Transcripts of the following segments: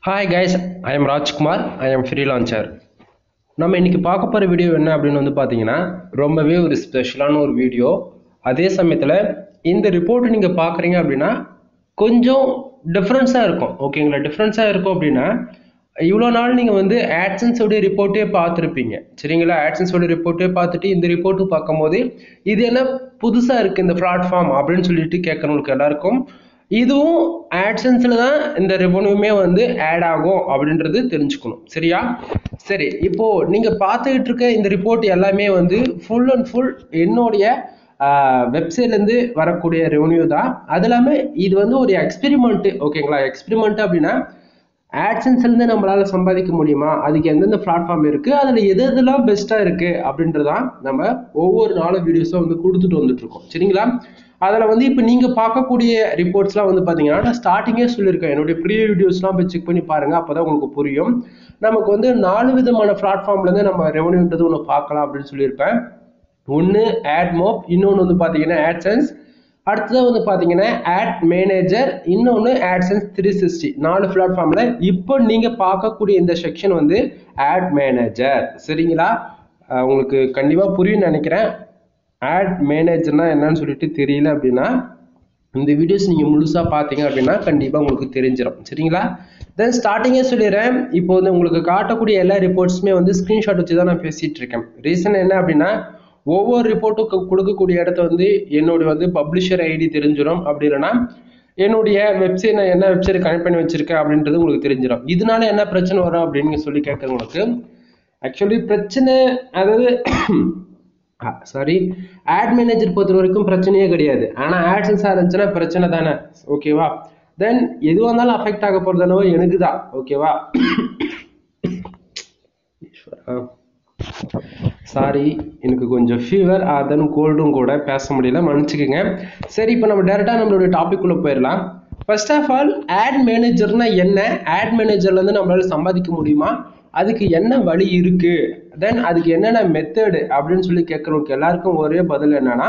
Hi guys, I am Rajkumar. I am freelancer. நம்ம இன்னைக்கு பார்க்க போற வீடியோ என்ன அப்படின்னு வந்து பாத்தீங்கன்னா ரொம்பவே ஒரு ஸ்பெஷலான ஒரு வீடியோ. அதே சமயத்துல இந்த ரிப்போர்ட் நீங்க பாக்குறீங்க அப்படின்னா கொஞ்சம் டிஃபரன்ஸா இருக்கும். ஓகேங்களா? டிஃபரன்ஸா இருக்கும் அப்படின்னா இவ்வளோ நாள் நீங்க வந்து AdSense உடைய ரிப்போர்ட்டே பார்த்துருப்பீங்க. சரிங்களா? AdSense உடைய ரிப்போர்ட்டே பார்த்துட்டு இந்த ரிப்போர்ட் பார்க்கும்போது இது என்ன புதுசா இருக்கு இந்த பிளாட்ஃபார்ம் அப்படின்னு சொல்லிட்டு கேட்கறவங்களுக்கு எல்லாருக்கும் இதுவும் AdSenseல தான் இந்த ரெவன்யூமே வந்து ஆட் ஆகும் அப்படின்றது தெரிஞ்சுக்கணும். சரியா? சரி, இப்போ நீங்க பார்த்துக்கிட்டு இருக்க இந்த ரிப்போர்ட் எல்லாமே வந்து ஃபுல் அண்ட் ஃபுல் என்னுடைய வெப்சைட்லேருந்து வரக்கூடிய ரெவன்யூ தான். அது இல்லாமல் இது வந்து ஒரு எக்ஸ்பெரிமெண்ட். ஓகேங்களா? எக்ஸ்பெரிமெண்ட் அப்படின்னா AdSenseலேருந்து நம்மளால சம்பாதிக்க முடியுமா, அதுக்கு எந்தெந்த பிளாட்ஃபார்ம் இருக்குது, அதில் எது எதெல்லாம் பெஸ்ட்டாக இருக்குது அப்படின்றதான் நம்ம ஒவ்வொரு நாளும் வீடியோஸும் வந்து கொடுத்துட்டு வந்துட்டு இருக்கோம். சரிங்களா? அதில் வந்து இப்போ நீங்கள் பார்க்கக்கூடிய ரிப்போர்ட்ஸ்லாம் வந்து பார்த்தீங்கன்னா நான் ஸ்டார்டிங்கே சொல்லியிருக்கேன். என்னுடைய ப்ரீவியஸ் வீடியோஸ்லாம் போய் செக் பண்ணி பாருங்கள், அப்போ தான் உங்களுக்கு புரியும். நமக்கு வந்து 4 விதமான பிளாட்ஃபார்ம்லேருந்து நம்ம ரெவன்யூன்றது ஒன்று பார்க்கலாம் அப்படின்னு சொல்லியிருப்பேன். ஒன்று AdMob, இன்னொன்று வந்து பார்த்தீங்கன்னா AdSense, அடுத்தது வந்து பார்த்தீங்கன்னா ஆட் மேனேஜர், இன்னொன்று AdSense 360. 4 பிளாட்ஃபார்மில் இப்போ நீங்கள் பார்க்கக்கூடிய இந்த செக்ஷன் வந்து ஆட் மேனேஜர். சரிங்களா? உங்களுக்கு கண்டிப்பாக புரியும்னு நினைக்கிறேன். ஆட் மேனேஜர்னா என்னன்னு சொல்லிட்டு தெரியல அப்படின்னா இந்த வீடியோஸ் நீங்கள் முழுசாக பார்த்தீங்க அப்படின்னா கண்டிப்பாக உங்களுக்கு தெரிஞ்சிடும். சரிங்களா? தென் ஸ்டார்டிங்கே சொல்லிடுறேன், இப்போ வந்து உங்களுக்கு காட்டக்கூடிய எல்லா ரிப்போர்ட்ஸுமே வந்து ஸ்க்ரீன்ஷாட் வச்சு தான் நான் பேசிகிட்டு இருக்கேன். ரீசன் என்ன அப்படின்னா ஒவ்வொரு ரிப்போர்ட்டும் கொடுக்கக்கூடிய இடத்த வந்து என்னுடைய வந்து பப்ளிஷர் ஐடி தெரிஞ்சிடும். அப்படி இல்லைன்னா என்னுடைய வெப்சைட் நான் என்ன வெப்சைட் கனெக்ட் பண்ணி வச்சிருக்கேன் அப்படின்றது உங்களுக்கு தெரிஞ்சிடும். இதனால என்ன பிரச்சனை வரும் அப்படின்னு சொல்லி கேட்குறவங்களுக்கு ஆக்சுவலி பிரச்சனை, அதாவது சாரி, ஆட் மேனேஜர் பொறுத்த வரைக்கும் பிரச்சனையே கிடையாது. ஆனால் AdSense இருந்துச்சுன்னா பிரச்சனை தானே. ஓகேவா? தென் எதுவாக இருந்தாலும் அஃபெக்ட் ஆக போகிறதுனோ எனக்கு தான். ஓகேவா? சாரி, எனக்கு கொஞ்சம் ஃபீவர், அதன் கோல்டும் கூட, பேச முடியல, மன்னிச்சுக்கோங்க. சரி, இப்போ நம்ம டேரெக்டாக நம்மளுடைய டாபிக் உள்ள போயிடலாம். ஃபர்ஸ்ட் ஆஃப் ஆல் ஆட் மேனேஜர்னா என்ன, ஆட் மேனேஜர்லேருந்து நம்மளால சம்பாதிக்க முடியுமா, அதுக்கு என்ன வழி இருக்கு, தென் அதுக்கு என்னென்ன மெத்தடு அப்படின்னு சொல்லி கேட்குறவங்களுக்கு எல்லாருக்கும் ஒரே பதில் என்னன்னா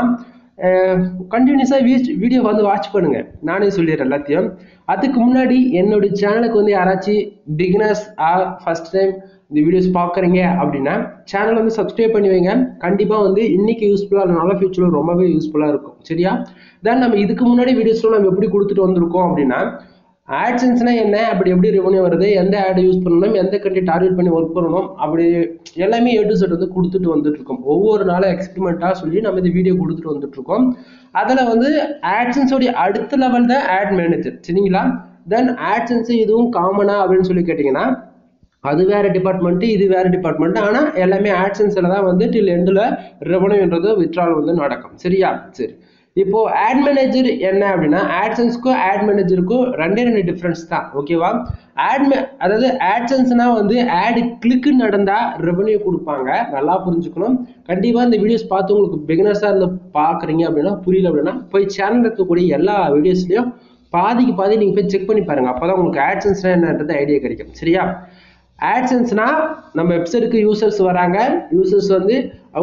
கண்டினியூஸாக வீடியோ வந்து வாட்ச் பண்ணுங்க. நானே சொல்லிடுறேன் எல்லாத்தையும். அதுக்கு முன்னாடி என்னுடைய சேனலுக்கு வந்து யாராச்சும் பிகினர்ஸ் ஃபர்ஸ்ட் டைம் இந்த வீடியோஸ் பார்க்குறீங்க அப்படின்னா சேனல் வந்து சப்ஸ்கிரைப் பண்ணி வைங்க. கண்டிப்பாக வந்து இன்னைக்கு யூஸ்ஃபுல்லாக இல்லைனாலும் ஃபியூச்சரில் ரொம்பவே யூஸ்ஃபுல்லாக இருக்கும். சரியா? தென் நம்ம இதுக்கு முன்னாடி வீடியோஸ்லாம் நம்ம எப்படி கொடுத்துட்டு வந்திருக்கோம் அப்படின்னா AdSenseனா என்ன, அப்படி எப்படி ரெவன்யூ வருது, எந்த ஆட் யூஸ் பண்ணணும், எந்த கண்ட்ரி டார்கெட் பண்ணி ஒர்க் பண்ணணும், அப்படி எல்லாமே A to Z வந்து கொடுத்துட்டு வந்துட்டு இருக்கோம். ஒவ்வொரு நாளும் எக்ஸ்பெரிமெண்ட்டாக சொல்லி நம்ம இந்த வீடியோ கொடுத்துட்டு வந்துட்டு இருக்கோம். அதில் வந்து AdSense உடைய அடுத்த லெவல் தான் ஆட் மேனேஜர். சரிங்களா? தென் AdSense இதுவும் காமனா அப்படின்னு சொல்லி கேட்டிங்கன்னா அது வேற டிபார்ட்மெண்ட், இது வேற டிபார்ட்மெண்ட். ஆனால் எல்லாமே AdSenseல தான் வந்து டில் எண்டில் ரெவன்யூன்றது வித்ட்ரால் வந்து நடக்கும். சரியா? சரி, இப்போ ஆட் மேனேஜர் என்ன அப்படின்னா AdSenseக்கும் ஆட் மேனேஜருக்கும் ரெண்டு டிஃப்ரென்ஸ் தான். ஓகேவா? அதாவது AdSenseனா வந்து ஆட் கிளிக் நடந்தா ரெவன்யூ கொடுப்பாங்க. நல்லா புரிஞ்சுக்கணும். கண்டிப்பாக இந்த வீடியோஸ் பார்த்து உங்களுக்கு பிகினர்ஸாக இருந்து பார்க்குறீங்க அப்படின்னா புரியல அப்படின்னா போய் சேனல் இருக்கக்கூடிய எல்லா வீடியோஸ்லையும் பாதிக்கு பாதி நீங்கள் போய் செக் பண்ணி பாருங்க. அப்போ தான் உங்களுக்கு AdSenseனா என்னன்றது ஐடியா கிடைக்கும். சரியா? AdSenseனா நம்ம வெப்சைட்டுக்கு யூசர்ஸ் வராங்க, யூசர்ஸ் வந்து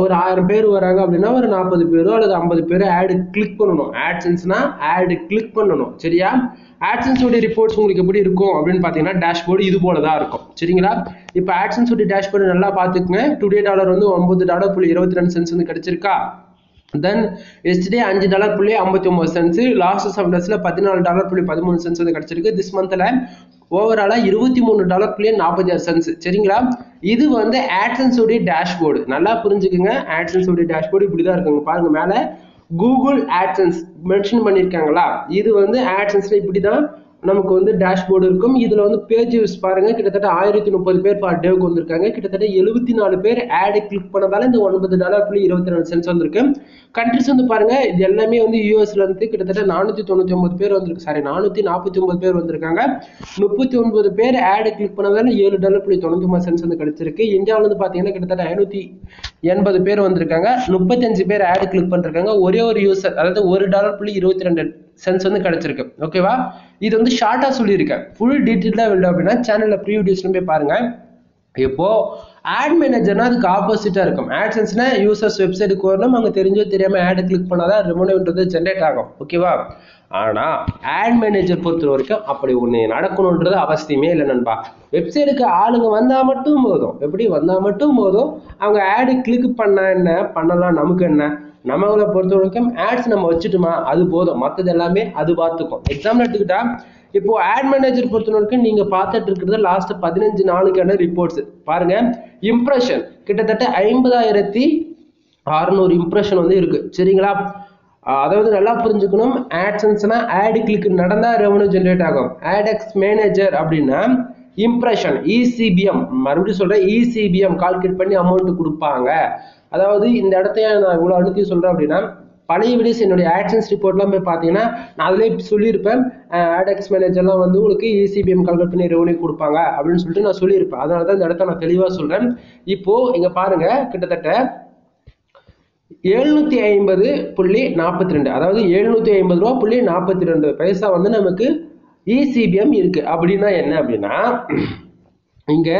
ஒரு 1000 பேர் வராங்க அப்படின்னா ஒரு 40 பேரோ அல்லது 50 பேரோ ஆடு கிளிக் பண்ணணும். AdSenseனா ஆடு கிளிக் பண்ணணும். சரியா? AdSense உடைய ரிப்போர்ட்ஸ் உங்களுக்கு எப்படி இருக்கும் அப்படின்னு பார்த்தீங்கன்னா டேஷ்போர்டு இது போல தான் இருக்கும். சரிங்களா? இப்போ AdSense உடைய டேஷ்போர்டு நல்லா பார்த்துக்குங்க. டுடே டாலர் வந்து $9.22 வந்து கிடைச்சிருக்கா. தென் எஸ்டே $5.59, லாஸ்ட் 7 டேஸ்ல $14.13 வந்து கிடைச்சிருக்கு. திஸ் மந்த்ல ஓவராலா $23.46. சரிங்களா? இது வந்து AdSense உடைய டேஷ்போர்டு. நல்லா புரிஞ்சுக்குங்க. AdSense உடைய டேஷ்போர்டு இப்படிதான் இருக்குங்க. பாருங்க, மேல கூகுள் AdSense மென்ஷன் பண்ணியிருக்காங்களா, இது வந்து AdSenseல இப்படிதான் நமக்கு வந்து டேஷ்போர்டு இருக்கும். இதுல வந்து பேஜ் வியூஸ் பாருங்க, கிட்டத்தட்ட 1030 பேர் பர் டேவுக்கு வந்திருக்காங்க. கிட்டத்தட்ட 74 பேர் ஆடு கிளிக் பண்ணதால இந்த $9.22 வந்திருக்கு. கண்ட்ரிஸ் வந்து பாருங்க, இது எல்லாமே வந்து யூஎஸ்ல இருந்து கிட்டத்தட்ட 499 பேர் வந்திருக்கு. சாரி, 449 பேர் வந்திருக்காங்க. 39 பேர் ஆடு கிளிக் பண்ணதால $7.99 வந்து கிடைச்சிருக்கு. இந்தியாவில இருந்து பாத்தீங்கன்னா கிட்டத்தட்ட 580 பேர் வந்திருக்காங்க. 35 பேர் ஆடு கிளிக் பண்ணிருக்காங்க. ஒரே ஒரு யூசர், அதாவது $1.22 வந்து கிடைச்சிருக்கு. ஓகேவா? இது வந்து ஷார்ட்டா சொல்லியிருக்கேன். ஃபுல் டீட்டெயிலா இல்லை அப்படின்னா சேனல்ல ப்ரீ வீடியோஸ்ல போய் பாருங்க. இப்போ ஆட் மேனேஜர்னா அதுக்கு ஆப்போசிட்டா இருக்கும். ஆட்சன்ஸ்னா யூசர்ஸ் வெப்சைட்டுக்கு வரணும், அங்கே தெரிஞ்சோ தெரியாமல் ஆட் கிளிக் பண்ணாதான் ரெவன்யூன்றது ஜென்ரேட் ஆகும். ஓகேவா? ஆனால் ஆட் மேனேஜர் பொறுத்த வரைக்கும் அப்படி ஒன்று நடக்கணுன்றது அவசியமே இல்லை நண்பா. வெப்சைட்டுக்கு ஆளுங்க வந்தால் மட்டும் போதும். எப்படி வந்தால் மட்டும் போதும், அவங்க ஆடு கிளிக் பண்ணா என்ன பண்ணலாம், நமக்கு என்ன? நம்மளை பொறுத்த வரைக்கும் ஆட்ஸ் நம்ம வச்சுட்டுமா அது போதும், மற்றது எல்லாமே அது பார்த்துக்கும். எக்ஸாம்பிள் எடுத்துக்கிட்டா இப்போ ஆட் மேனேஜர் பொறுத்த வரைக்கும் நீங்க பார்த்துட்டு இருக்கிறது லாஸ்ட் 15 நாளுக்கான ரிப்போர்ட்ஸ் பாருங்க. இம்ப்ரெஷன் கிட்டத்தட்ட 50,600 இம்ப்ரெஷன் வந்து இருக்கு. சரிங்களா? அதாவது நல்லா புரிஞ்சுக்கணும், ஆட்சன்ஸ்னா ஆட் கிளிக் நடந்தா ரெவன்யூ ஜென்ரேட் ஆகும். ஆட்எக்ஸ் மேனேஜர் அப்படின்னா இம்ப்ரெஷன் இசிபிஎம், மறுபடியும் சொல்றேன், இசிபிஎம் கால்குலேட் பண்ணி அமௌண்ட் கொடுப்பாங்க. அதாவது இந்த இடத்தைய நான் இவ்வளவு அழுத்தி சொல்றேன் அப்படின்னா, பழைய வீடியோஸ் என்னுடைய ஆட்சன்ஸ் ரிப்போர்ட்லாம் போய் பார்த்தீங்கன்னா நான் அதிலே சொல்லியிருப்பேன், ஆட்எக்ஸ் மேனேஜர்லாம் வந்து உங்களுக்கு இசிபிஎம் கால்குலேட் பண்ணி ரெவன்யூ கொடுப்பாங்க அப்படின்னு சொல்லிட்டு நான் சொல்லியிருப்பேன். அதனால தான் இந்த இடத்த நான் தெளிவாக சொல்றேன். இப்போ இங்க பாருங்க, கிட்டத்தட்ட 750.42, அதாவது 750 ரூபா.42 பைசா வந்து நமக்கு இசிபிஎம் இருக்கு. அப்படின்னா என்ன அப்படின்னா, இங்க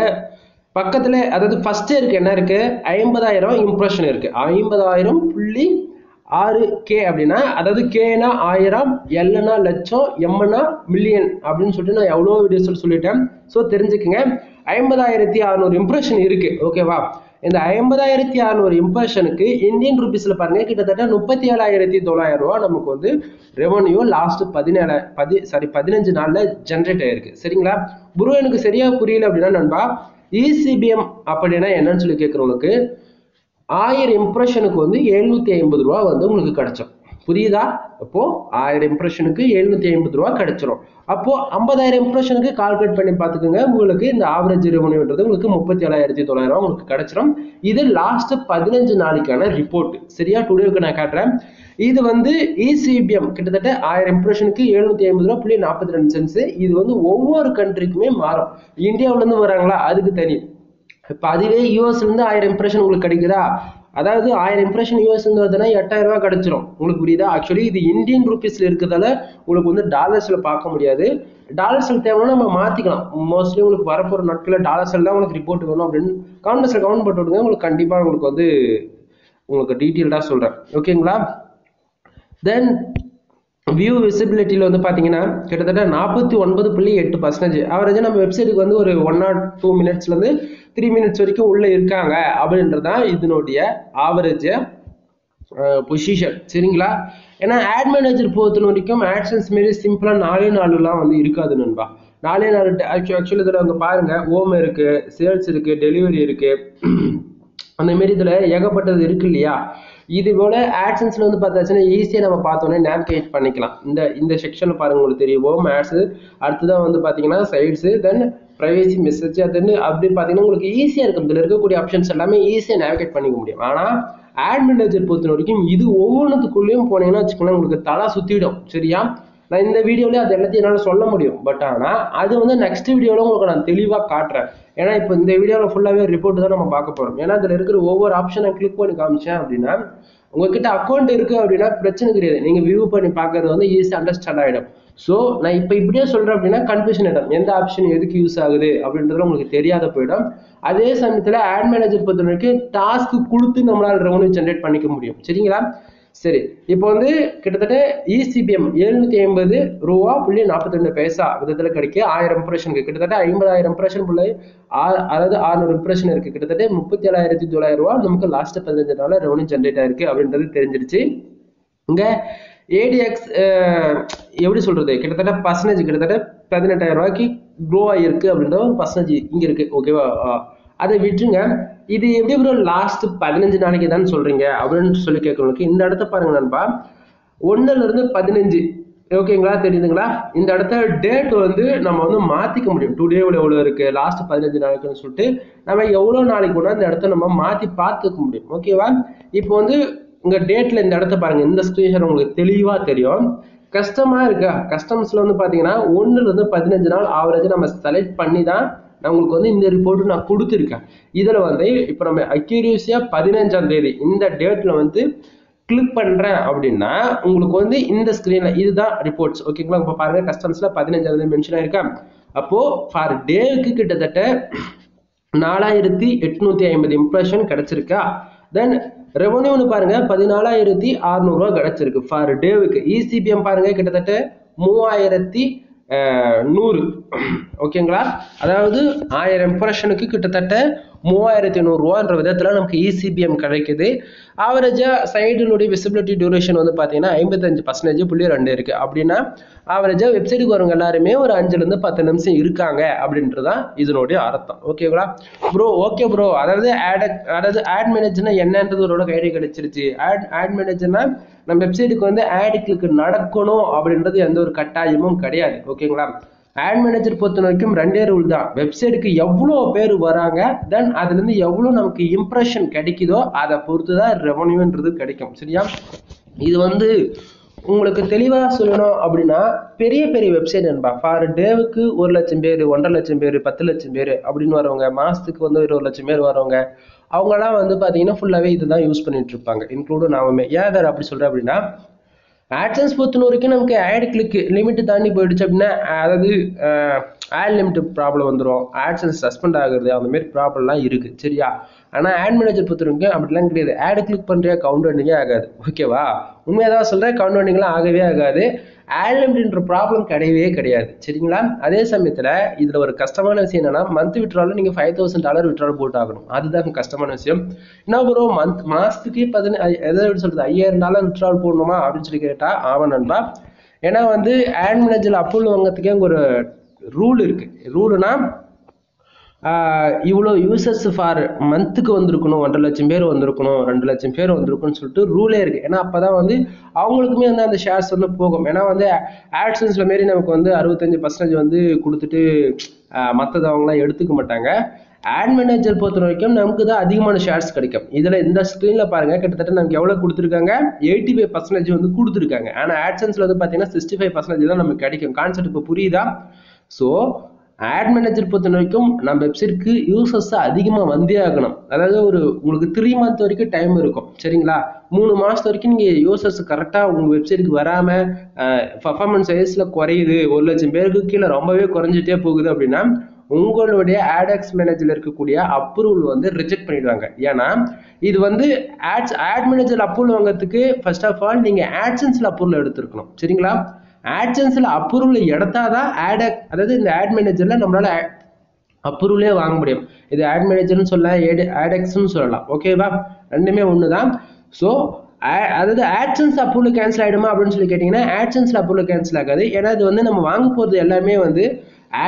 பக்கத்துல அதாவது ஃபர்ஸ்ட் இருக்கு என்ன இருக்கு, 50,000 இம்ப்ரெஷன் இருக்கு. 50,000.6K அப்படின்னா, அதாவது கேனா 1000, எல்னா லட்சம், எம்னா மில்லியன் அப்படின்னு சொல்லிட்டு நான் எவ்வளோ வீடியோஸ் சொல்லிட்டேன். ஸோ தெரிஞ்சுக்கங்க, 50,600 இம்ப்ரெஷன் இருக்கு. ஓகேவா? இந்த 50,600 இம்ப்ரெஷனுக்கு இந்தியன் ருபீஸ்ல பாருங்க, கிட்டத்தட்ட 37,900 ரூபா நமக்கு வந்து ரெவன்யூ லாஸ்ட் 15 நாள்ல ஜென்ரேட் ஆயிருக்கு. சரிங்களா? ப்ரோ எனக்கு சரியா புரியல அப்படின்னா நண்பா, இசிபிஎம் அப்படின்னா என்னன்னு சொல்லி கேட்குறவங்களுக்கு 1000 இம்ப்ரெஷனுக்கு வந்து 750 ரூபா வந்து உங்களுக்கு கிடைச்சோம். புரியுதா? அப்போ 1000 இம்ப்ரெஷனுக்கு 750 ரூபா கிடைச்சிரும். அப்போ 50,000 இம்ப்ரெஷனுக்கு கால்குலேட் பண்ணி பார்த்துக்கோங்க, உங்களுக்கு இந்த ஆவரேஜ் ரெவன்யூன்றது உங்களுக்கு 37,900 உங்களுக்கு கிடைச்சிரும். இது லாஸ்ட் 15 நாளைக்கான ரிப்போர்ட். சரியா? டுடேவுக்கு நான் காட்டுறேன். இது வந்து இசிபிஎம் கிட்டத்தட்ட 1000 இம்ப்ரெஷனுக்கு 750.42. இது வந்து ஒவ்வொரு கண்ட்ரிக்குமே மாறும். இந்தியாவில இருந்து வராங்களா அதுக்கு தனி. இப்ப அதுவே யூஎஸ்ல இருந்து 1000 இம்ப்ரெஷன் உங்களுக்கு கிடைக்குதா, அதாவது 1000 இம்ப்ரெஷன் யூஎஸ் இருந்து வருதுன்னா 8,000 ரூபாய் கிடைச்சிரும். உங்களுக்கு புரியுதா? ஆக்சுவலி இது இந்தியன் ருபீஸ்ல இருக்கிறதால உங்களுக்கு வந்து டாலர்ஸ்ல பார்க்க முடியாது. டாலர்ஸ்ல தேவைன்னா நம்ம மாத்திக்கலாம். மோஸ்ட்லி உங்களுக்கு வரப்போற நாட்கள்ல டாலர்ஸ்ல தான் உங்களுக்கு ரிப்போர்ட் வேணும் அப்படின்னு கவுண்டர்ஸ்ல கவுண்ட் போட்டு விடுங்க. உங்களுக்கு கண்டிப்பா உங்களுக்கு வந்து உங்களுக்கு டீட்டெயில்டா சொல்றேன். ஓகேங்களா? தென் வியூ விசிபிலிட்டியில் வந்து பார்த்தீங்கன்னா கிட்டத்தட்ட 49.8% ஆவரேஜாக நம்ம வெப்சைட்டுக்கு வந்து ஒரு 1 or 2 மினிட்ஸ்லேருந்து 3 மினிட்ஸ் வரைக்கும் உள்ளே இருக்காங்க அப்படின்றது தான் இதனுடைய ஆவரேஜ் பொசிஷன். சரிங்களா? ஏன்னா ஆட் மேனேஜர் பொறுத்த வரைக்கும் ஆட்சன்ஸ் மாரி சிம்பிளாக 4 வந்து இருக்காது நண்பா. 4 ஆக்சுவலி இதில் அங்கே பாருங்க, ஹோம் இருக்கு, சேல்ஸ் இருக்கு, டெலிவரி இருக்கு, அந்த மாரி இதில் ஏகப்பட்டது இருக்கு இல்லையா? இது போல ஆட்சன்ஸ்ல வந்து பார்த்தாச்சுன்னா ஈஸியாக நம்ம பார்த்தோன்னே நேவிகேட் பண்ணிக்கலாம். இந்த செக்ஷன்ல பாருங்க, உங்களுக்கு தெரியும் ஹோம் ஆட்ஸ், அடுத்ததான் வந்து பார்த்தீங்கன்னா சைட்ஸு, தென் ப்ரைவேசி மெசேஜ், அதுன்னு அப்படி பார்த்தீங்கன்னா உங்களுக்கு ஈஸியாக இருக்கும். இதில் இருக்கக்கூடிய ஆப்ஷன்ஸ் எல்லாமே ஈஸியாக நேவிகேட் பண்ணிக்க முடியும். ஆனால் ஆட் மேனேஜர் பொறுத்த வரைக்கும் இது ஒவ்வொன்றுத்துக்குள்ளேயும் போனீங்கன்னா வச்சுக்கோங்களேன், உங்களுக்கு தலை சுற்றிடும். சரியா? நான் இந்த வீடியோலேயே அது எல்லாத்தையும் என்னால் சொல்ல முடியும். பட் ஆனால் அது வந்து நெக்ஸ்ட் வீடியோவில் உங்களுக்கு நான் தெளிவாக காட்டுறேன். ஏன்னா இப்போ இந்த வீடியோவில் ஃபுல்லாகவே ரிப்போர்ட் தான் நம்ம பார்க்க போகிறோம். ஏன்னா அதில் இருக்கிற ஒவ்வொரு ஆப்ஷனை கிளிக் பண்ணி காமிச்சேன் அப்படின்னா, உங்ககிட்ட அக்கௌண்ட் இருக்கு அப்படின்னா பிரச்சனை கிடையாது, நீங்கள் வியூ பண்ணி பார்க்கறது வந்து ஈஸியாக அண்டர்ஸ்டாண்ட் ஆகிடும். ஸோ நான் இப்போ இப்படியே சொல்கிறேன் அப்படின்னா கன்ஃபியூஷன் ஆகிடும், எந்த ஆப்ஷன் எதுக்கு யூஸ் ஆகுது அப்படின்றது உங்களுக்கு தெரியாத போயிடும். அதே சமயத்தில் ஆட் மேனேஜர் பொறுத்த வரைக்கும் டாஸ்க்கு கொடுத்து நம்மளால் ரெவன்யூ ஜென்ரேட் பண்ணிக்க முடியும். சரிங்களா? சரி, இப்போ வந்து கிட்டத்தட்ட இசிபிஎம் 750.42 பைசா விதத்தில் கிடைக்கும். 1000 இம்ப்ரெஷனுக்கு கிட்டத்தட்ட 50,000 இம்ப்ரெஷன் புள்ள, அதாவது 600 இம்ப்ரெஷன் இருக்கு. கிட்டத்தட்ட 37,900 ரூபா நமக்கு லாஸ்ட் 15 நாள் ரெவன்யூ ஜென்ரேட் ஆயிருக்கு அப்படின்றது தெரிஞ்சிருச்சு. இங்க ஏடிஎக்ஸ் எப்படி சொல்றது, கிட்டத்தட்ட பர்சன்டேஜ் கிட்டத்தட்ட 18,000 ரூபாய்க்கு க்ரோ ஆகிருக்கு அப்படின்ற ஒரு பர்சன்டேஜ் இங்க இருக்கு. ஓகேவா? அதை விட்டுருங்க. இது எப்படி ப்ரோ லாஸ்ட் 15 நாளைக்கு தான் சொல்றீங்க அப்படின்னு சொல்லி கேட்கறவங்களுக்கு இந்த இடத்த பாருங்க நண்பா, 1ல இருந்து 15. ஓகேங்களா? தெரியுதுங்களா? இந்த இடத்த டேட் வந்து நம்ம வந்து மாத்திக்க முடியும். டுடே எவ்வளவு இருக்கு, லாஸ்ட் 15 நாளைக்குன்னு சொல்லிட்டு நம்ம எவ்வளவு நாளைக்கு கூட இந்த இடத்த நம்ம மாத்தி பார்த்துக்க முடியும். ஓகேவா? இப்போ வந்து உங்க டேட்ல இந்த இடத்த பாருங்க, இந்த ஸ்கிரீன்ஷாட் உங்களுக்கு தெளிவா தெரியும். கஷ்டமா இருக்கா? கஸ்டமர்ஸ்ல வந்து பாத்தீங்கன்னா 1ல இருந்து 15 நாள் ஆவரேஜ் நம்ம செலக்ட் பண்ணி தான் நான் உங்களுக்கு வந்து இந்த ரிப்போர்ட் நான் கொடுத்துருக்கேன். இதுல வந்து இப்போ நம்ம அக்யூரேசியா 15ஆம் தேதி இந்த டேட்ல வந்து கிளிக் பண்றேன் அப்படின்னா உங்களுக்கு வந்து இந்த ஸ்கிரீன்ல இதுதான் ரிப்போர்ட்ஸ். ஓகேங்களா? இப்போ பாருங்க, கஸ்டமர்ஸ்ல 15ஆம் தேதி மென்ஷன் ஆயிருக்கா. அப்போ ஃபார் டேவுக்கு கிட்டத்தட்ட 4850 இம்ப்ரெஷன் கிடைச்சிருக்கா. தென் ரெவன்யூன்னு பாருங்க 14600 ரூபா கிடைச்சிருக்கு ஃபார் டேவுக்கு. இசிபிஎம் பாருங்க கிட்டத்தட்ட 3100. ஓகேங்களா, அதாவது 1000 இம்ப்ரெஷனுக்கு கிட்டத்தட்ட 3100 ரூபான்ற விதத்துல நமக்கு இசிபிஎம் கிடைக்குது. ஆவரேஜா சைடுடைய விசிபிலிட்டி டியூரேஷன் வந்து பாத்தீங்கன்னா 55% இருக்கு. அப்படின்னா ஆவரேஜா வெப்சைட்டுக்கு வரவங்க எல்லாருமே ஒரு 5ல இருந்து 10 நிமிஷம் இருக்காங்க அப்படின்றதான் இதனுடைய அர்த்தம். ஓகேங்களா ப்ரோ? ஓகே ப்ரோ, அதாவது ஆட் மேனேஜர்னா என்னன்றது ஒரு ஐடியா கிடைச்சிருச்சு. ஆட் மேனேஜர்னா நம்ம வெப்சைட்டுக்கு வந்து ஆட் கிளிக் நடக்கணும் அப்படின்றது எந்த ஒரு கட்டாயமும் கிடையாது. ஓகேங்களா, ஆட் மேனேஜர் பொறுத்த வரைக்கும் 2 ரூல் தான். வெப்சைட்டுக்கு எவ்வளோ பேர் வராங்க, தென் அதுல இருந்து எவ்வளோ நமக்கு இம்ப்ரெஷன் கிடைக்குதோ அதை பொறுத்து தான் ரெவன்யூன்றது கிடைக்கும். சரியா? இது வந்து உங்களுக்கு தெளிவா சொல்லணும் அப்படின்னா பெரிய பெரிய வெப்சைட் நண்பா, ஃபார் டேவுக்கு 1 லட்சம் பேர், 1.5 லட்சம் பேர், 10 லட்சம் பேர் அப்படின்னு வரவங்க, மாசத்துக்கு வந்து 20 லட்சம் பேர் வரவங்க, அவங்கலாம் வந்து பாத்தீங்கன்னா ஃபுல்லாவே இதுதான் யூஸ் பண்ணிட்டு இருப்பாங்க, இன்க்ளூடும் நாமமே. ஏன் அதை அப்படி சொல்றேன் அப்படின்னா, ஆட்சன்ஸ் பொறுத்த வரைக்கும் நமக்கு ஆட் கிளிக் லிமிட் தாண்டி போயிடுச்சு அப்படின்னா, அதாவது ஆட் லிமிட் ப்ராப்ளம் வந்துடும், ஆட்சன்ஸ் சஸ்பெண்ட் ஆகுறது, அந்த மாதிரி ப்ராப்ளம்லாம் இருக்கு. சரியா? ஆனால் ஆட் மேனேஜர் பொறுத்த வரைக்கும் அப்படிலாம் கிடையாது. ஆட் கிளிக் பண்ணுறியா கவுண்ட் ரன்னிங்கே ஆகாது. ஓகேவா? உண்மையாக தான் சொல்கிறேன், கவுண்ட் ரன்னிங்லாம் ஆகவே ஆகாது. ஆட் லிமிட்ன்ற ப்ராப்ளம் கிடையவே கிடையாது. சரிங்களா? அதே சமயத்தில் இதில் ஒரு கஷ்டமான விஷயம் என்னன்னா, மந்த் விட்ராலும் நீங்கள் $5000 விட்ரால் போட்டு ஆகணும். அதுதான் கஷ்டமான விஷயம். என்ன ப்ரோ, மாதத்துக்கு எதாவது சொல்கிறது $5000 விட்ரால் போடணுமா அப்படின்னு சொல்லி கேட்டால் ஆமாம் நண்பா. ஏன்னா வந்து ஆட் மேனேஜர் அப்ரூவல் வாங்கிறதுக்கே ஒரு ரூல் இருக்கு. ரூலுனா இவ்வளோ யூசர்ஸ் ஃபார் மந்த்துக்கு வந்திருக்கணும், 1.5 லட்சம் பேர் வந்திருக்கணும், 2 லட்சம் பேர் வந்திருக்குன்னு சொல்லிட்டு ரூலே இருக்கு. ஏன்னா அப்பதான் வந்து அவங்களுக்குமே வந்து அந்த ஷேர்ஸ் வந்து போகும். ஏன்னா வந்து ஆட்சன்ஸ்ல மாரி நமக்கு வந்து 65% வந்து கொடுத்துட்டு மற்றது அவங்களாம் எடுத்துக்க மாட்டாங்க. ஆட் மேனேஜர் பொறுத்த வரைக்கும் நமக்கு தான் அதிகமான ஷேர்ஸ் கிடைக்கும். இதுல இந்த ஸ்கிரீன்ல பாருங்க, கிட்டத்தட்ட நமக்கு எவ்வளவு கொடுத்துருக்காங்க, 85% வந்து கொடுத்துருக்காங்க. ஆனா ஆட்சன்ஸ்ல வந்து பாத்தீங்கன்னா 65% தான் நமக்கு கிடைக்கும். கான்செப்ட் இப்போ புரியுதா? ஸோ ஆட் மேனேஜர் பொறுத்த வரைக்கும் நம்ம வெப்சைட்க்கு யூசர்ஸ் அதிகமாக வந்தே ஆகணும். அதாவது உங்களுக்கு 3 மந்த் வரைக்கும் டைம் இருக்கும். சரிங்களா? 3 மாதம் வரைக்கும் நீங்கள் யூசர்ஸ் கரெக்டாக உங்கள் வெப்சைட்டுக்கு வராமல் பர்ஃபார்மன்ஸ் வைஸ்ல குறையுது, 1 லட்சம் பேருக்கு கீழே ரொம்பவே குறைஞ்சிட்டே போகுது அப்படின்னா உங்களுடைய ஆட்எக்ஸ் மேனேஜர்ல இருக்கக்கூடிய அப்ரூவல் வந்து ரிஜெக்ட் பண்ணிடுவாங்க. ஏன்னா இது வந்து ஆட் மேனேஜர் அப்ரூவல் வாங்கிறதுக்கு ஃபர்ஸ்ட் ஆஃப் ஆல் நீங்க ஆட்சன்ஸ்ல அப்ரூவல் எடுத்துருக்கணும். சரிங்களா? ஆட்சன்ஸ்ல அப்ரூவல் எடுத்தாதான் அதாவது இந்த ஆட் மேனேஜர்ல நம்மளால அப்ரூவலே வாங்க முடியும். இது ஆட் மேனேஜர்னு சொல்லலாம், ஆட்எக்ஸ்னு சொல்லலாம். ஓகேவா? ரெண்டுமே ஒண்ணுதான். ஸோ அதாவது ஆட்சன்ஸ் அப்ரூவல் கேன்சல் ஆயிடுமா அப்படின்னு சொல்லி கேட்டீங்கன்னா, ஆட்சன்ஸ்ல அப்ரூவல் கேன்சல் ஆகாது. ஏன்னா இது வந்து நம்ம வாங்க போறது எல்லாமே வந்து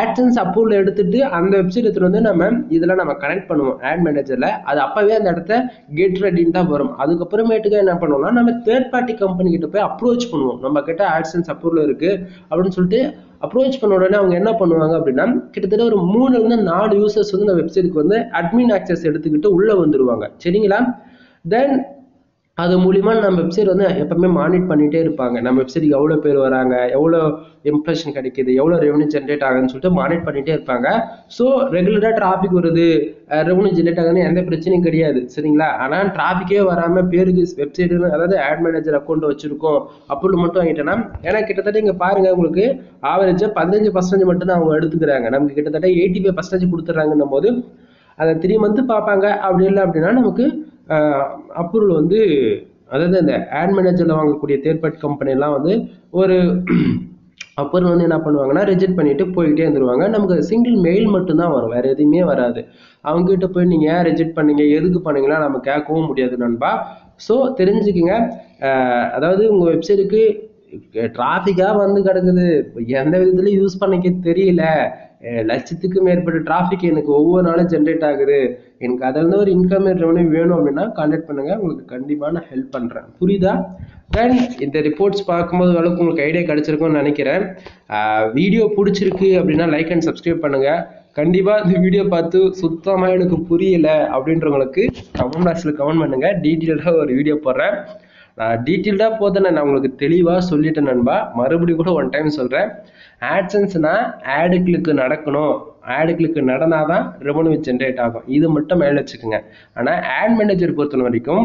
ஆட்சன்ஸ் அப்ரூவல் எடுத்துட்டு அந்த வெப்சைட் எடுத்துட்டு வந்து நம்ம இதெல்லாம் நம்ம கனெக்ட் பண்ணுவோம் ஆட் மேனேஜர்ல. அது அப்பவே அந்த இடத்த கெட் ரெடின்னு தான் வரும். அதுக்கப்புறமேட்டுக்கு என்ன பண்ணுவோம்னா, நம்ம தேர்ட் பார்ட்டி கம்பெனி கிட்ட போய் அப்ரோச் பண்ணுவோம். நம்ம கிட்ட ஆட்சன்ஸ் அப்ரூவல் இருக்கு அப்படின்னு சொல்லிட்டு அப்ரோச் பண்ண உடனே அவங்க என்ன பண்ணுவாங்க அப்படின்னா, கிட்டத்தட்ட ஒரு 3 இருந்து 4 யூசர்ஸ் வந்து நம்ம வெப்சைட்டுக்கு வந்து அட்மின் ஆக்சஸ் எடுத்துக்கிட்டு உள்ள வந்துருவாங்க. சரிங்களா? தென் அது மூலியமா நம்ம வெப்சைட் வந்து எப்பவுமே மானிட் பண்ணிட்டே இருப்பாங்க. நம்ம வெப்சைட்டுக்கு எவ்வளவு பேர் வராங்க, எவ்வளவு இம்ப்ரெஷன் கிடைக்குது, எவ்வளவு ரெவன்யூ ஜென்ரேட் ஆகுதுன்னு சொல்லிட்டு மானிட் பண்ணிட்டே இருப்பாங்க. ஸோ ரெகுலரா டிராபிக் வருது, ரெவன்யூ ஜென்ரேட் ஆகுதுன்னு எந்த பிரச்சனையும் கிடையாது. சரிங்களா? ஆனா டிராபிக்கே வராம பேருக்கு வெப்சைட் அதாவது ஆட் மேனேஜர் அக்கௌண்ட் வச்சிருக்கோம் அப்ரூவல் மட்டும் வாங்கிட்டேன்னா, ஏன்னா கிட்டத்தட்ட இங்க பாருங்க, உங்களுக்கு ஆவரேஜா 15% மட்டும் தான் அவங்க எடுத்துக்கிறாங்க. நமக்கு கிட்டத்தட்ட 85% கொடுத்துட்றாங்கன்னும் போது அதை 3 மந்த் பார்ப்பாங்க. அப்படி இல்லை அப்படின்னா நமக்கு அப்ரூவல் வந்து, அதாவது அந்த ஆட் மேனேஜர்ல வாங்கக்கூடிய தேர்ட் பார்ட்டி கம்பெனி எல்லாம் வந்து ஒரு அப்புறம் வந்து என்ன பண்ணுவாங்கன்னா ரிஜெக்ட் பண்ணிட்டு போயிட்டே இருந்துருவாங்க. நமக்கு சிங்கிள் மெயில் மட்டும்தான் வரும், வேற எதுவுமே வராது. அவங்க கிட்ட போய் நீங்க ஏன் ரிஜெக்ட் பண்ணீங்க, எதுக்கு பண்ணீங்களா நம்ம கேட்கவும் முடியாது நண்பா. ஸோ தெரிஞ்சுக்குங்க, அதாவது உங்க வெப்சைட்டுக்கு டிராஃபிக்கா வந்து கிடக்குது, எந்த விதத்துலயும் யூஸ் பண்ணிக்க தெரியல, லட்சத்துக்கு மேற்பட்ட டிராஃபிக் எனக்கு ஒவ்வொரு நாளும் ஜென்ரேட் ஆகுது, எனக்கு அதுல இருந்து ஒரு இன்கம் ரெவன்யூ வேணும் அப்படின்னா கான்டாக்ட் பண்ணுங்க, உங்களுக்கு கண்டிப்பா நான் ஹெல்ப் பண்றேன். புரியுதா? தென் இந்த ரிப்போர்ட்ஸ் பார்க்கும்போது அளவுக்கு உங்களுக்கு ஐடியா கிடைச்சிருக்கும்னு நினைக்கிறேன். வீடியோ பிடிச்சிருக்கு அப்படின்னா லைக் அண்ட் சப்ஸ்கிரைப் பண்ணுங்க. கண்டிப்பா இந்த வீடியோ பார்த்து சுத்தமா எனக்கு புரியல அப்படின்றவங்களுக்கு கமெண்ட் பாக்ஸ்ல கமெண்ட் பண்ணுங்க, டீட்டெயில்டா ஒரு வீடியோ போடுறேன். நான் டீட்டெயில்டா போதுன்னு நான் உங்களுக்கு தெளிவா சொல்லிட்டேன் நண்பா. மறுபடியும் கூட ஒன் டைம் சொல்றேன், ஆட்சன்ஸ்னா ஆடு கிளிக் நடக்கணும், ஆடு கிளிக் நடந்தாதான் ரெவன்யூ ஜென்ரேட் ஆகும். இது மட்டும் மேல வச்சுக்கோங்க. ஆனா ஆட் மேனேஜர் பொறுத்த வரைக்கும்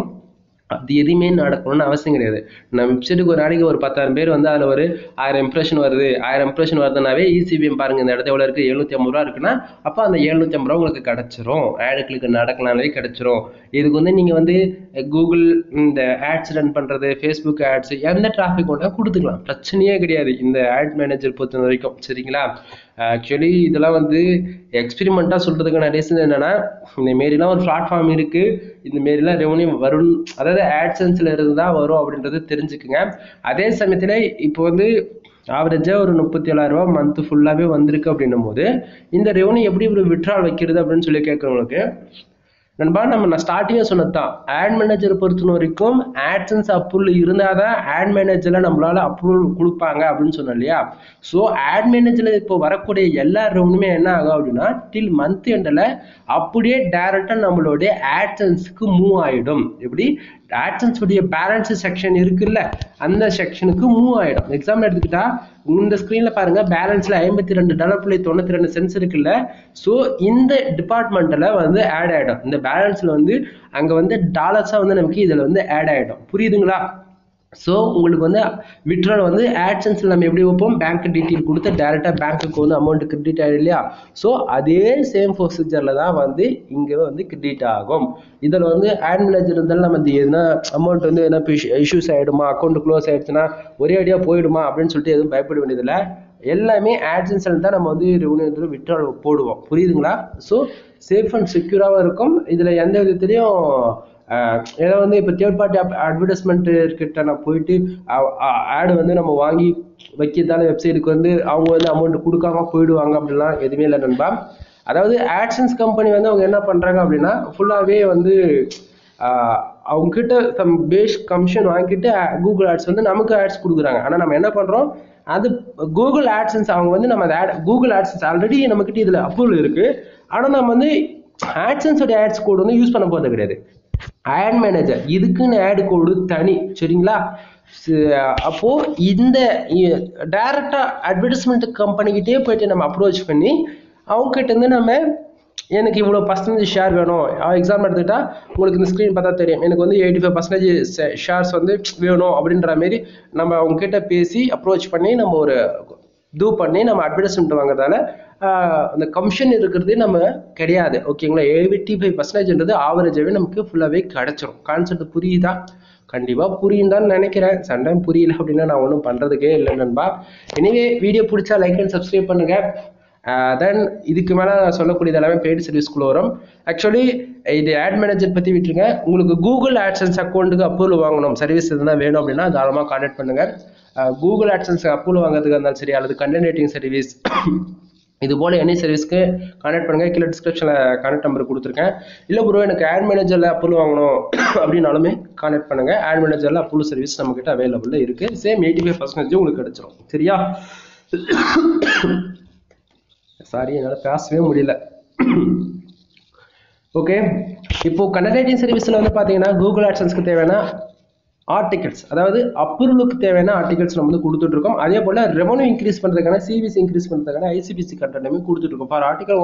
அது எதுவுமே நடக்கணும்னு அவசியம் கிடையாது. நம்ம வெப்சைட்டுக்கு ஒரு நாளைக்கு ஒரு 10,000 பேர் வந்து அதில் ஒரு 1000 இம்ப்ரெஷன் வருது. 1000 இம்ப்ரெஷன் வருதுனாவே இசிபிஎம் பாருங்க, இந்த இடத்துல எவ்வளோ இருக்குது, 750 ரூபா இருக்குன்னா அப்போ அந்த 750 ரூபா உங்களுக்கு கிடச்சிரும். ஆடு கிளிக் நடக்கலாமே கிடச்சிரும். இதுக்கு வந்து நீங்கள் வந்து கூகுள் இந்த ஆட்ஸ் ரன் பண்ணுறது, ஃபேஸ்புக் ஆட்ஸ், எந்த டிராஃபிக் கொண்டா கொடுத்துக்கலாம், பிரச்சனையே கிடையாது இந்த ஆட் மேனேஜர் பொறுத்த வரைக்கும். சரிங்களா? ஆக்சுவலி இதெல்லாம் வந்து எக்ஸ்பெரிமெண்ட்டாக சொல்கிறதுக்கான ரீசன் என்னென்னா, இந்த மாரிலாம் ஒரு பிளாட்ஃபார்ம் இருக்குது, இந்த மாரிலாம் ரெவன்யூ வரும், அதாவது ஆட்சன்ஸில் இருந்து தான் வரும் அப்படின்றது தெரிஞ்சுக்குங்க. அதே சமயத்தில் இப்போ வந்து ஆவரேஜாக ஒரு 37,000 ரூபா மந்த் ஃபுல்லாகவே வந்திருக்கு அப்படின்னும் போது இந்த ரெவன்யூ எப்படி ஒரு விட்ரால் வைக்கிறது அப்படின்னு சொல்லி கேட்குறவங்களுக்கு நண்பா, நான் ஸ்டார்டிங்காக சொன்னது தான், ஆட் மேனேஜரை பொறுத்த வரைக்கும் ஆட்சன்ஸ் அப்ரூவல் இருந்தால் தான் ஆட் மேனேஜரில் நம்மளால அப்ரூவல் கொடுப்பாங்க அப்படின்னு சொன்னோம் இல்லையா? ஸோ ஆட் மேனேஜரில் இப்போ வரக்கூடிய எல்லா ரெவன்யூமே என்ன ஆகும் அப்படின்னா டில் மந்த் எண்டில் அப்படியே டைரெக்டாக நம்மளுடைய ஆட்சன்ஸுக்கு மூவ் ஆகிடும். எப்படி ஆட்சன்ஸ் உடைய பேலன்ஸ் செக்ஷன் இருக்குல்ல, அந்த செக்ஷனுக்கு மூவ் ஆகிடும். எக்ஸாம்பிள் எடுத்துக்கிட்டா இந்த ஸ்க்ரீனில் பாருங்க, பேலன்ஸில் $52.92 இருக்குல்ல. ஸோ இந்த டிபார்ட்மெண்ட்டில் வந்து ஆட் ஆகிடும். இந்த பேலன்ஸில் வந்து அங்கே வந்து டாலர்ஸாக வந்து நமக்கு இதில் வந்து ஆட் ஆகிடும். புரியுதுங்களா? ஸோ உங்களுக்கு வந்து விட்ரால் வந்து ஆட்சன்ஸில் நம்ம எப்படி வைப்போம், பேங்க் டீட்டெயில் கொடுத்து டேரெக்டாக பேங்க்குக்கு வந்து அமௌண்ட் கிரெடிட் ஆகிடும் இல்லையா? ஸோ அதே சேம் ப்ரொசீஜரில் தான் வந்து இங்கே வந்து கிரெடிட் ஆகும். இதில் வந்து ஆட் மேனேஜர் இருந்தாலும் நம்ம எதுனா அமௌண்ட் வந்து என்ன இஷ்யூஸ் ஆகிடுமா, அக்கௌண்ட் க்ளோஸ் ஆகிடுச்சுன்னா ஒரே அடியாக போயிடுமா அப்படின்னு சொல்லிட்டு எதுவும் பயப்பட வேண்டியதில்லை. எல்லாமே ஆட்சன்ஸில் தான் நம்ம வந்து ரெவன்யூ விட்ரால் போடுவோம். புரியுதுங்களா? ஸோ சேஃப் அண்ட் செக்யூராகவும் இருக்கும். இதில் எந்த விதத்துலையும் ஏதோ வந்து இப்போ தேர்ட் பார்ட்டி அட்வர்டைஸ்மெண்ட் கிட்ட நான் போயிட்டு ஆடு வந்து நம்ம வாங்கி வைக்கிறதால வெப்சைட்டுக்கு வந்து அவங்க வந்து அமௌண்ட் கொடுக்காம போயிடுவாங்க அப்படிலாம் எதுவுமே இல்லை நண்பா. அதாவது ஆட்சன்ஸ் கம்பெனி வந்து அவங்க என்ன பண்ணுறாங்க அப்படின்னா ஃபுல்லாகவே வந்து அவங்க கிட்ட சம் பேஸ் கமிஷன் வாங்கிட்டு கூகுள் ஆட்ஸ் வந்து நமக்கு ஆட்ஸ் கொடுக்குறாங்க. ஆனால் நம்ம என்ன பண்ணுறோம், அது கூகுள் ஆட்சன்ஸ் அவங்க வந்து நம்ம கூகுள் ஆட்சன்ஸ் ஆல்ரெடி நம்மக்கிட்ட இதில் அப்ரூவல் இருக்குது. ஆனால் நம்ம வந்து ஆட்சன்ஸோட ஆட்ஸ் கோடு வந்து யூஸ் பண்ண போகிறது கிடையாது. ஆட் மேனேஜர் இதுக்குன்னு ஆட் கோடு தனி. சரிங்களா? அப்போ இந்த டைரக்டா அட்வர்டைஸ்மெண்ட் கம்பெனிக்கிட்டே போயிட்டு நம்ம அப்ரோச் பண்ணி அவங்க கிட்ட இருந்து நம்ம எனக்கு இவ்வளோ பர்சன்டேஜ் ஷேர் வேணும். எக்ஸாம்பிள் எடுத்துக்கிட்டா உங்களுக்கு இந்த ஸ்க்ரீன் பார்த்தா தெரியும், எனக்கு வந்து 85% ஷேர்ஸ் வந்து வேணும் அப்படின்ற மாரி நம்ம அவங்க கிட்ட பேசி அப்ரோச் பண்ணி நம்ம ஒரு பண்ணி நம்ம அட்வர்டைஸ்மெண்ட் வாங்குறதால அந்த கமிஷன் இருக்கிறது நம்ம கிடையாது. ஓகேங்களா? 85% ஆவரேஜாகவே நமக்கு ஃபுல்லாகவே கிடைச்சிரும். கான்செப்ட் புரியுதா? கண்டிப்பாக புரியும் தான் நினைக்கிறேன். சண்டைம் புரியல அப்படின்னா நான் ஒன்றும் பண்ணுறதுக்கே இல்லை நண்பா. எனிவே வீடியோ பிடிச்சா லைக் அண்ட் சப்ஸ்கிரைப் பண்ணுங்கள். தென் இதுக்கு மேலே நான் சொல்லக்கூடியது எல்லாமே பெய்டு சர்வீஸ்குள்ளே வரும். ஆக்சுவலி இது ஆட் மேனேஜர் பற்றி விட்டுருங்க. உங்களுக்கு கூகுள் ஆட்சன்ஸ் அக்கௌண்ட்டுக்கு அப்ரூவல் வாங்கணும், சர்வீஸ் இருந்தால் வேணும் அப்படின்னா தாராளமாக கான்டாக்ட் பண்ணுங்கள். கூகுள் ஆட்சன்ஸ் அப்ரூவல் வாங்குறதுக்கு இருந்தாலும் சரி, அல்லது கண்டென்ட் ரைட்டிங் சர்வீஸ், இது போல் எனி சர்வீஸ்க்கு கான்டாக்ட் பண்ணுங்கள். கீழே டிஸ்கிரிப்ஷனில் கான்டாக்ட் நம்பர் கொடுத்துருக்கேன். இல்லை ப்ரோ எனக்கு ஆட் மேனேஜரில் அப்ரூவல் வாங்கணும் அப்படின்னாலுமே கான்டாக்ட் பண்ணுங்கள். ஆட் மேனேஜரில் அப்ரூவல் சர்வீஸ் நம்மக்கிட்ட அவைலபிளாக இருக்குது. சேம் 85% உங்களுக்கு கிடைச்சிரும். சரியா? சாரி, என்னால் பேசவே முடியல. ஓகே, இப்போ கண்டென்ட் ரைட்டிங் சர்வீஸில் வந்து பார்த்தீங்கன்னா கூகுள் ஆட்சன்ஸ்க்கு தேவையான ஆர்டிகல்ஸ், அதாவது அப்ரூவலுக்கு தேவையான ஆர்டிகல்ஸ் நம்ம வந்து கொடுத்துட்ருக்கோம். அதே போல் ரெவன்யூ இன்க்ரீஸ் பண்ணுறதுக்கான சிவிசி இன்க்ரீஸ் பண்ணுறதுக்கான ஐசிபிசி கண்டென்ட்டுமே கொடுத்துட்ருக்கோம். ஃபார் ஆர்டிகல்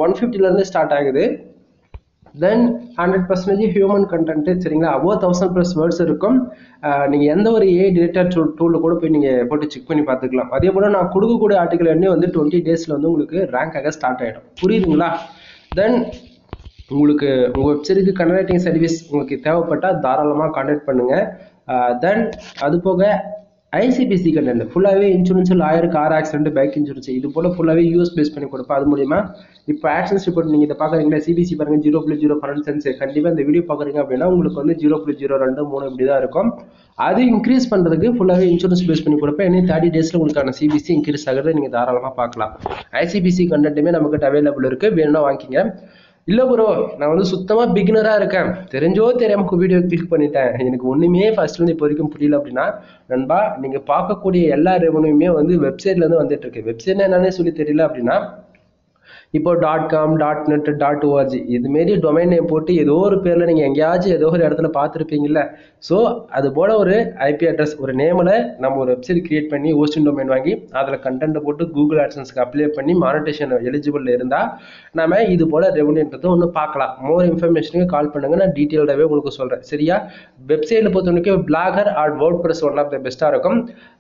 150 ஸ்டார்ட் ஆகுது. தென் 100% ஹியூமன் கண்டென்ட்டு. சரிங்களா? above 1000+ வேர்ட்ஸ் இருக்கும். நீங்கள் எந்த ஒரு ஏஐ டிடெக்டர் டூலில் கூட போய் நீங்கள் போட்டு செக் பண்ணி பார்த்துக்கலாம். அதே போல் நான் கொடுக்கக்கூடிய ஆர்டிகல் என்ன வந்து 20 டேஸில் வந்து உங்களுக்கு ரேங்க் ஆக ஸ்டார்ட் ஆகிடும். புரியுதுங்களா? தென் உங்களுக்கு உங்கள் வெப்சைட்டுக்கு கண்டென்ட் ரைட்டிங் சர்வீஸ் உங்களுக்கு தேவைப்பட்டால் தாராளமாக கான்டாக்ட் பண்ணுங்கள். தென் அது போக ஐசிபிசி கண்டென்ட் ஃபுல்லாகவே insurance, lawyer, car accident, bike insurance இது போல் ஃபுல்லாகவே யூஎஸ் பேஸ் பண்ணி கொடுப்பேன். அது மூலிமா இப்போ ஆக்ஷன்ஸ் ரிப்போர்ட் நீங்கள் இதை பார்க்குறீங்களா, சிபிசி பாருங்கள் 0.0 கண்டிப்பாக இந்த வீடியோ பார்க்குறீங்க அப்படின்னா உங்களுக்கு வந்து 0.023 இப்படி தான் இருக்கும். அது இன்க்ரீஸ் பண்ணுறதுக்கு ஃபுல்லாகவே இன்சூரன்ஸ் பேஸ் பண்ணி கொடுப்பேன். இன்னும் 30 டேஸில் உங்களுக்கான சிபிசி இன்க்ரீஸ் ஆகிறத நீங்கள் தாராளமாக பார்க்கலாம். ஐசிபிசி கண்டென்ட்டுமே நமக்கு அவைலபிள் இருக்குது, வேணும்னா வாங்கிக்கிங்க. இல்லை ப்ரோ நான் வந்து சுத்தமாக பிகினராக இருக்கேன், தெரிஞ்சோ தெரியாமல் வீடியோ கிளிக் பண்ணிட்டேன், எனக்கு ஒன்றுமே ஃபர்ஸ்ட்லேருந்து இப்போ வரைக்கும் புரியல அப்படின்னா நண்பா, நீங்கள் பார்க்கக்கூடிய எல்லா ரெவன்யூமே வந்து வெப்சைட்லேருந்து வந்துட்டு இருக்கு. வெப்சைட்னா என்னன்னே சொல்லி தெரியல அப்படின்னா இப்போ .com .net .org இதுமாரி டொமைன் நேம் போட்டு ஏதோ ஒரு பேரில் நீங்கள் எங்கேயாச்சும் ஏதோ ஒரு இடத்துல பார்த்துருப்பீங்கல்ல. ஸோ அது போல் ஒரு ஐபி அட்ரஸ் ஒரு நேமில் நம்ம ஒரு வெப்சைட் கிரியேட் பண்ணி ஹோஸ்டிங் டொமைன் வாங்கி அதில் கண்டென்ட்டை போட்டு கூகுள் ஆட்சன்ஸ்க்கு அப்ளை பண்ணி மானிட்டேஷன் எலிஜிபிள் இருந்தால் நம்ம இது போல் ரெவன்யூன்றது ஒன்று பார்க்கலாம். மோர் இன்ஃபர்மேஷனுக்கு கால் பண்ணுங்கள், நான் டீட்டெயில்டாகவே உங்களுக்கு சொல்கிறேன். சரியா? வெப்சைட்டில் பொறுத்தவரைக்கும் Blogger or WordPress one of the பெஸ்ட்டாக இருக்கும்.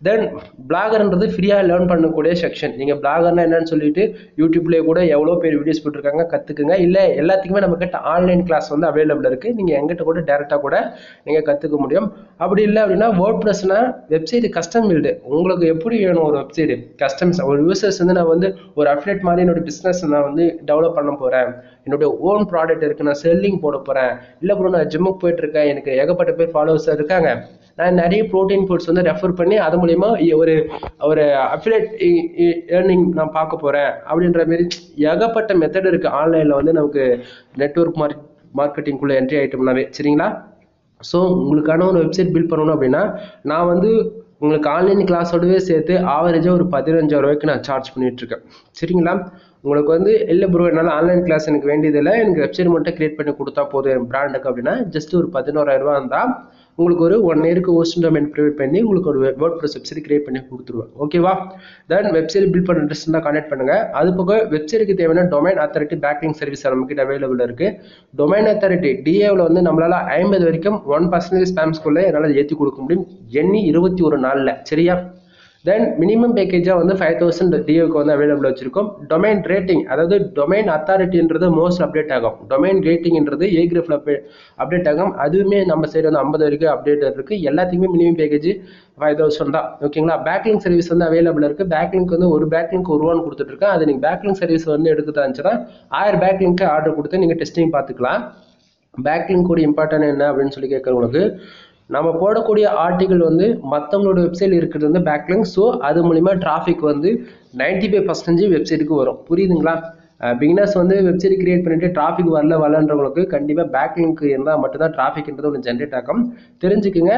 தென் பிளாகர்ன்றது ஃப்ரீயாக லேர்ன் பண்ணக்கூடிய செக்ஷன். நீங்கள் பிளாகர்னா என்னன்னு சொல்லிட்டு யூடியூப்லேயே கூட எவ்வளோ பேர் வீடியோஸ் போட்டிருக்காங்க, கற்றுக்குங்க. இல்லை எல்லாத்துக்குமே நம்மக்கிட்ட ஆன்லைன் கிளாஸ் வந்து அவைலபிள் இருக்குது. நீங்கள் எங்கிட்ட கூட டேரெக்டாக கூட நீங்கள் கற்றுக்க முடியும். அப்படி இல்லை அப்படின்னா வேர்ட்பிரஸ்னா வெப்சைட் கஸ்டம் பில்டு. உங்களுக்கு எப்படி வேணும் ஒரு வெப்சைட் கஸ்டம்ஸ் ஒரு யூசர்ஸ் வந்து நான் வந்து ஒரு அப்டேட் மாதிரி என்னோட பிஸ்னஸ் நான் வந்து டெவலப் பண்ண போகிறேன், என்னுடைய ஓன் ப்ராடக்ட் இருக்குது, நான் செல்லிங் போட போகிறேன், இல்லை ப்ரோ நான் ஜிம்முக்கு போயிட்டு இருக்கேன், எனக்கு ஏகப்பட்ட பேர் ஃபாலோவர்ஸ் இருக்காங்க, நான் நிறைய ப்ரோட்டீன் ஃபுட்ஸ் வந்து ரெஃபர் பண்ணி அது மூலிமா ஒரு அஃபிலியேட் ஏர்னிங் நான் பார்க்க போகிறேன் அப்படின்ற மாரி ஏகப்பட்ட மெத்தட் இருக்குது ஆன்லைனில் வந்து நமக்கு நெட்வொர்க் மார்க்கெட்டிங்குள்ளே என்ட்ரி ஆகிட்டோம்னாவே. சரிங்களா? ஸோ உங்களுக்கான ஒரு வெப்சைட் பில்ட் பண்ணணும் அப்படின்னா நான் வந்து உங்களுக்கு ஆன்லைன் கிளாஸோடவே சேர்த்து ஆவரேஜாக ஒரு 15,000 ரூபாய்க்கு நான் சார்ஜ் பண்ணிகிட்ருக்கேன். சரிங்களா? உங்களுக்கு வந்து இல்லை ப்ரோ என்னால் ஆன்லைன் கிளாஸ் எனக்கு வேண்டியதில்லை, எனக்கு வெப்சைட் மட்டும் கிரியேட் பண்ணி கொடுத்தா போதும் என் பிராண்டுக்கு அப்படின்னா ஜஸ்ட் ஒரு 11,000 ரூபா இருந்தால் உங்களுக்கு ஒரு 1 இயருக்கு ஹோஸ்டிங் டொமைன் ப்ரொவைட் பண்ணி உங்களுக்கு ஒரு வேர்ட்பிரஸ் வெப்சைட் கிரியேட் பண்ணி கொடுத்துருவேன். ஓகேவா? தென் வெப்சைட் பில்ட் பண்ண இன்ட்ரெஸ்ட் தான் கான்டெக்ட் பண்ணுங்கள். அது போக வெப்சைட்டுக்கு தேவையான டொமைன் அத்தாரிட்டி பேக்லிங் சர்வீஸ் நம்மகிட்ட அவைலபிள் இருக்குது. டொமைன் அத்தாரிட்டி டிஏவில் வந்து நம்மளால் 50 வரைக்கும் 1% ஸ்பேம்ஸ்குள்ளே என்னால் ஏற்றி கொடுக்க முடியும் எண்ணி 21 நாளில். சரியா? தென் மினிமம் பேக்கேஜாக வந்து 5,000 டிஏவுக்கு வந்து அவைலபிள் வச்சிருக்கோம். டொமைன் ரேட்டிங் அதாவது டொமைன் அத்தாரிட்டின்றது மோஸ்ட் அப்டேட் ஆகும், டொமைன் ரேட்டிங்ன்றது ஏ கிரேஃபில் அப்டேட் ஆகும். அதுவுமே நம்ம சைடு வந்து 50 வரைக்கும் அப்டேட் இருக்குது. எல்லாத்துக்குமே மினிமம் பேக்கேஜ் 5,000 தான். ஓகேங்களா? பேக்லிங் சர்வீஸ் வந்து அவைலபிள் இருக்குது. பேக்லிங்க் வந்து ஒரு பேக்லிங்க் ₹1 கொடுத்துட்ருக்கேன். அது நீங்கள் பேக்லிங் சர்வீஸ் வந்து எடுக்கிறதா இருந்துச்சுன்னா 1000 பேக்லிங்க்கு ஆர்டர் கொடுத்து நீங்கள் டெஸ்டிங் பார்த்துக்கலாம். பேக்லிங்க் கூட இம்பார்ட்டன் என்ன அப்படின்னு சொல்லி கேட்குறவங்களுக்கு நம்ம போடக்கூடிய ஆர்டிகல் வந்து மற்றவங்களோட வெப்சைட் இருக்கிறது வந்து பேக்லிங்க். ஸோ அது மூலிமா டிராஃபிக் வந்து 95% வெப்சைட்டுக்கு வரும். புரியுதுங்களா? பிகினர்ஸ் வந்து வெப்சைட் கிரியேட் பண்ணிட்டு டிராஃபிக் வரலன்றவங்களுக்கு கண்டிப்பாக பேக்லிங்க் இருந்தால் மட்டும்தான் டிராஃபிக்ன்றது ஒன்று ஜென்ரேட் ஆகும். தெரிஞ்சுக்குங்க.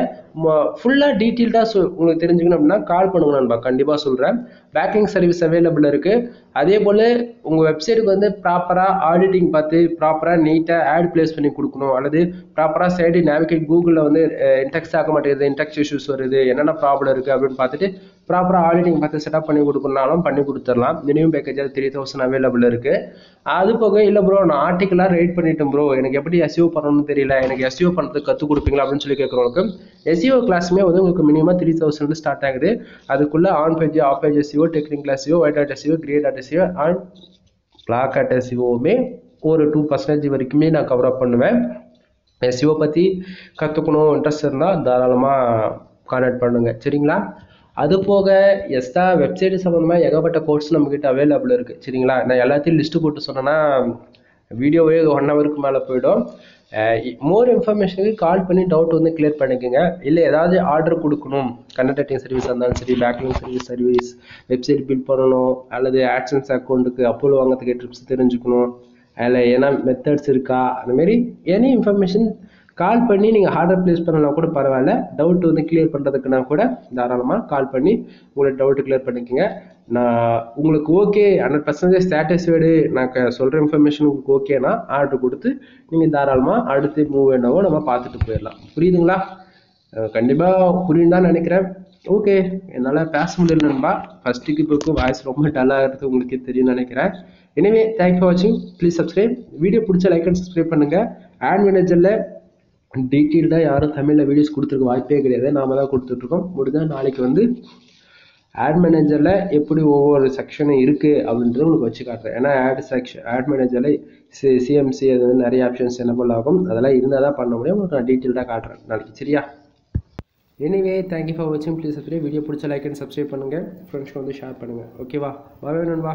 ஃபுல்லாக டீட்டெயில்டாக உங்களுக்கு தெரிஞ்சுக்கணும் அப்படின்னா கால் பண்ணுங்க நண்பா, கண்டிப்பாக சொல்கிறேன். பேக்லிங்க் சர்வீஸ் அவைலபிள் இருக்குது. அதே போல் உங்கள் வெப்சைட்டுக்கு வந்து ப்ராப்பராக ஆடிட்டிங் பார்த்து ப்ராப்பராக நீட்டாக ஆட் பிளேஸ் பண்ணி கொடுக்கணும், அல்லது ப்ராப்பராக சைடு நேவிகேட் கூகுளில் வந்து இன்டெக்ஸ் ஆக மாட்டேங்குது, இன்டெக்ஸ் இஷ்யூஸ் வருது, என்னென்ன ப்ராப்ளம் இருக்குது அப்படின்னு பார்த்துட்டு ப்ராப்பராக ஆடிட்டிங் பார்த்து செட்டப் பண்ணி கொடுக்கணும்னாலும் பண்ணி கொடுத்துடலாம். மினிமம் பேக்கேஜ் 3,000 அவைலபிள் இருக்குது. அது போக இல்லை ப்ரோ நான் ஆர்டிக்கலாக ரைட் பண்ணிட்டேன் ப்ரோ, எனக்கு எப்படி எஸ்இஓ பண்ணணும்னு தெரியல, எனக்கு எஸ்இஓ பண்ணுறதுக்கு கற்றுக் கொடுப்பீங்களா அப்படின்னு சொல்லி கேட்குறவங்களுக்கு எஸ்இஓ கிளாஸுமே வந்து உங்களுக்கு மினிமம் 3,000 ஸ்டார்ட் ஆகுது. அதுக்குள்ளே on page off page SEO, technical SEO, white hat SEO, grey hat SEO and black hat எஸ்இஓவுமே ஒரு 2% வரைக்குமே நான் கவர் அப் பண்ணுவேன். எஸ்இஓ பற்றி கற்றுக்கணும் இன்ட்ரெஸ்ட் இருந்தால் தாராளமாக கான்டாக்ட் பண்ணுங்கள். சரிங்களா? அது போக எக்ஸ்ட்ரா வெப்சைட் சம்மந்தமாக ஏகப்பட்ட கோர்ஸ் நம்மக்கிட்ட அவைலபிள் இருக்குது. சரிங்களா? நான் எல்லாத்தையும் லிஸ்ட்டு போட்டு சொன்னேன்னா வீடியோவே 1 ஹவருக்கு மேலே போயிடும். மோர் இன்ஃபர்மேஷனுக்கு கால் பண்ணி டவுட் வந்து கிளியர் பண்ணிக்கோங்க. இல்லை ஏதாவது ஆர்டர் கொடுக்கணும், கண்டென்ட் ரைட்டிங் சர்வீஸ் இருந்தாலும் சரி, பேக்லிங் சர்வீஸ், வெப்சைட் பில்ட் பண்ணணும், அல்லது ஆட்சன்ஸ் அக்கௌண்ட்டுக்கு அப்ரூவல் வாங்கிறதுக்கு டிப்ஸ் தெரிஞ்சுக்கணும், அதில் ஏன்னா மெத்தட்ஸ் இருக்கா, அந்தமாரி எனி இன்ஃபர்மேஷன் கால் பண்ணி நீங்கள் ஆர்டர் ப்ளேஸ் பண்ணலாம் கூட பரவாயில்ல. டவுட் வந்து கிளியர் பண்ணுறதுக்குன்னா கூட தாராளமாக கால் பண்ணி உங்களோட டவுட்டு கிளியர் பண்ணிக்கோங்க. நான் உங்களுக்கு ஓகே 100% சாட்டிஸ்ஃபைடு, நான் சொல்கிற இன்ஃபர்மேஷன் உங்களுக்கு ஓகேனா ஆர்டர் கொடுத்து நீங்கள் தாராளமாக அடுத்து மூவ் என்னவோ நம்ம பார்த்துட்டு போயிடலாம். புரியுதுங்களா? கண்டிப்பாக புரியும் தான் நினைக்கிறேன். ஓகே, என்னால் பேச முடியல நண்பா, ஃபஸ்ட்டுக்கு இப்போ வாய்ஸ் ரொம்ப டல்லாகிறது உங்களுக்கே தெரியும் நினைக்கிறேன். எனவே தேங்க்ஸ் ஃபார் வாட்சிங். Please subscribe. வீடியோ பிடிச்ச லைக் அண்ட் சப்ஸ்கிரைப் பண்ணுங்கள். ஆட் மேனேஜரில் டீட்டெயில்டாக யாரும் தமிழில் வீடியோஸ் கொடுத்துருக்க வாய்ப்பே கிடையாது, நாம தான் கொடுத்துட்ருக்கோம். முடிஞ்சால் நாளைக்கு வந்து ஆட் மேனேஜரில் எப்படி ஒவ்வொரு செக்ஷனும் இருக்குது அப்படின்றது உங்களுக்கு வச்சு காட்டுறேன். ஏன்னா ஆட் மேனேஜரில் சிஎம்சி அது வந்து நிறைய ஆப்ஷன்ஸ் எனபிள் ஆகும், அதெல்லாம் இருந்தால் தான் பண்ண முடியும். உங்களுக்கு நான் டீட்டெயில்டாக காட்டுறேன் நாளைக்கு. சரியா? எனிவே தேங்க்யூ ஃபார் வாட்சிங். Please subscribe. வீடியோ பிடிச்ச லைக் அண்ட் சப்ஸ்கிரைப் பண்ணுங்கள், ஃப்ரெண்ட்ஸ்க்கு வந்து ஷேர் பண்ணுங்கள். ஓகேவா? பாய் நண்பா.